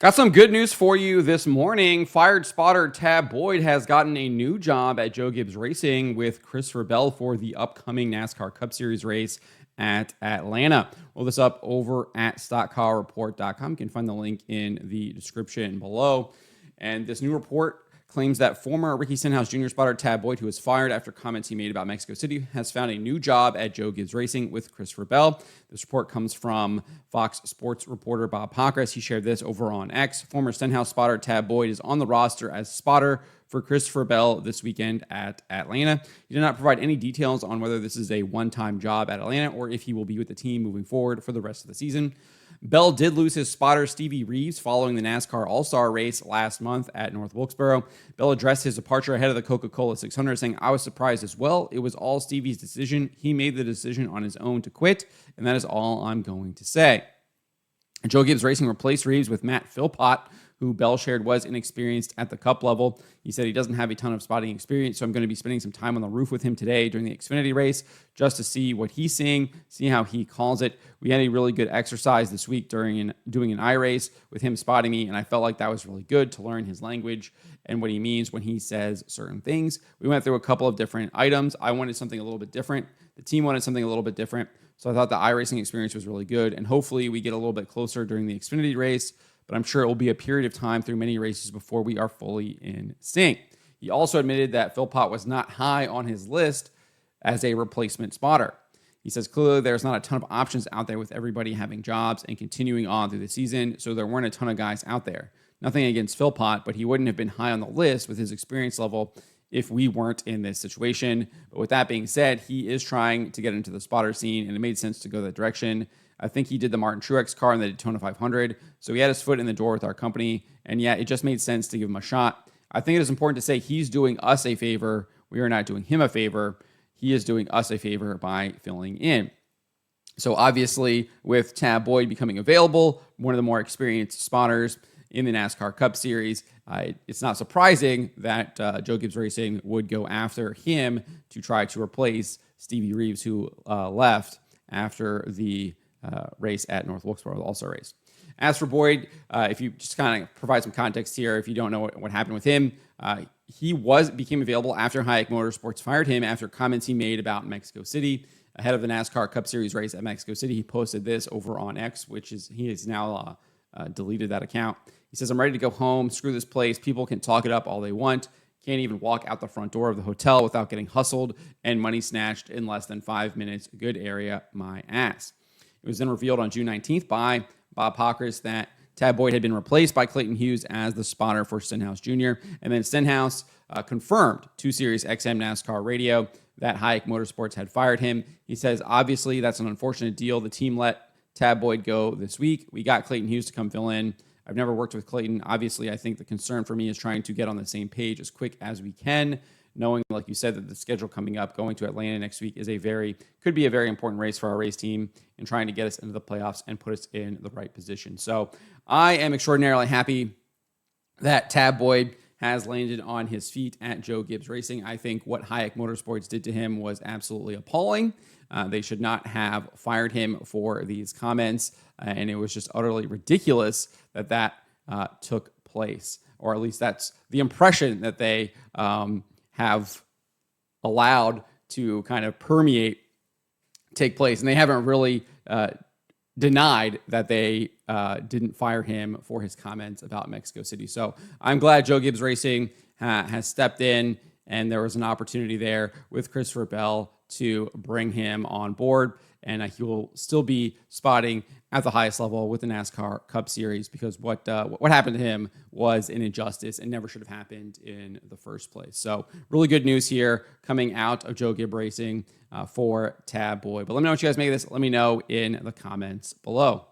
Got some good news for you this morning. Fired spotter Tab Boyd has gotten a new job at Joe Gibbs Racing with Christopher Bell for the upcoming NASCAR Cup Series race at Atlanta. We'll this up over at stockcarreport.com. You can find the link in the description below. And this new report claims that former Ricky Stenhouse Jr. spotter Tab Boyd, who was fired after comments he made about Mexico City, has found a new job at Joe Gibbs Racing with Christopher Bell. This report comes from Fox Sports reporter Bob Pockrass. He shared this over on X. Former Stenhouse spotter Tab Boyd is on the roster as spotter for Christopher Bell this weekend at Atlanta. He did not provide any details on whether this is a one-time job at Atlanta or if he will be with the team moving forward for the rest of the season. Bell did lose his spotter, Stevie Reeves, following the NASCAR All-Star race last month at North Wilkesboro. Bell addressed his departure ahead of the Coca-Cola 600, saying, "I was surprised as well. It was all Stevie's decision. He made the decision on his own to quit, and that is all I'm going to say." Joe Gibbs Racing replaced Reeves with Matt Philpott, who Bell shared was inexperienced at the Cup level. He said he doesn't have a ton of spotting experience, so I'm going to be spending some time on the roof with him today during the Xfinity race just to see what he's seeing, see how he calls it. We had a really good exercise this week during doing an iRace with him spotting me, and I felt like that was really good to learn his language and what he means when he says certain things. We went through a couple of different items. I wanted something a little bit different. The team wanted something a little bit different, so I thought the iRacing experience was really good, and hopefully we get a little bit closer during the Xfinity race, but I'm sure it will be a period of time through many races before we are fully in sync. He also admitted that Philpott was not high on his list as a replacement spotter. He says clearly there's not a ton of options out there with everybody having jobs and continuing on through the season, so there weren't a ton of guys out there. Nothing against Philpott, but he wouldn't have been high on the list with his experience level if we weren't in this situation. But with that being said, he is trying to get into the spotter scene, and it made sense to go that direction. I think he did the Martin Truex car in the Daytona 500, so he had his foot in the door with our company, and yeah, it just made sense to give him a shot. I think it is important to say he's doing us a favor. We are not doing him a favor. He is doing us a favor by filling in. So obviously, with Tab Boyd becoming available, one of the more experienced spotters in the NASCAR Cup Series, it's not surprising that Joe Gibbs Racing would go after him to try to replace Stevie Reeves, who left after the race at North Wilkesboro, the All-Star race. As for Boyd, if you just kind of provide some context here, if you don't know what happened with him, he became available after Hayek Motorsports fired him after comments he made about Mexico City. Ahead of the NASCAR Cup Series race at Mexico City, he posted this over on X, he has now deleted that account. He says, "I'm ready to go home. Screw this place. People can talk it up all they want. Can't even walk out the front door of the hotel without getting hustled and money snatched in less than 5 minutes. Good area, my ass." It was then revealed on June 19th by Bob Pockrass that Tab Boyd had been replaced by Clayton Hughes as the spotter for Stenhouse Jr. And then Stenhouse confirmed to Sirius XM NASCAR Radio that Hayek Motorsports had fired him. He says, "Obviously, that's an unfortunate deal. The team let Tab Boyd go this week. We got Clayton Hughes to come fill in. I've never worked with Clayton. Obviously, I think the concern for me is trying to get on the same page as quick as we can, knowing, like you said, that the schedule coming up, going to Atlanta next week, could be a very important race for our race team and trying to get us into the playoffs and put us in the right position." So I am extraordinarily happy that Tab Boyd has landed on his feet at Joe Gibbs Racing. I think what Hayek Motorsports did to him was absolutely appalling. They should not have fired him for these comments, and it was just utterly ridiculous that took place, or at least that's the impression that they have allowed to kind of take place. And they haven't really denied that they didn't fire him for his comments about Mexico City. So I'm glad Joe Gibbs Racing has stepped in, and there was an opportunity there with Christopher Bell to bring him on board. And he will still be spotting at the highest level with the NASCAR Cup Series, because what happened to him was an injustice and never should have happened in the first place. So really good news here coming out of Joe Gibbs Racing for Tab Boyd. But let me know what you guys make of this. Let me know in the comments below.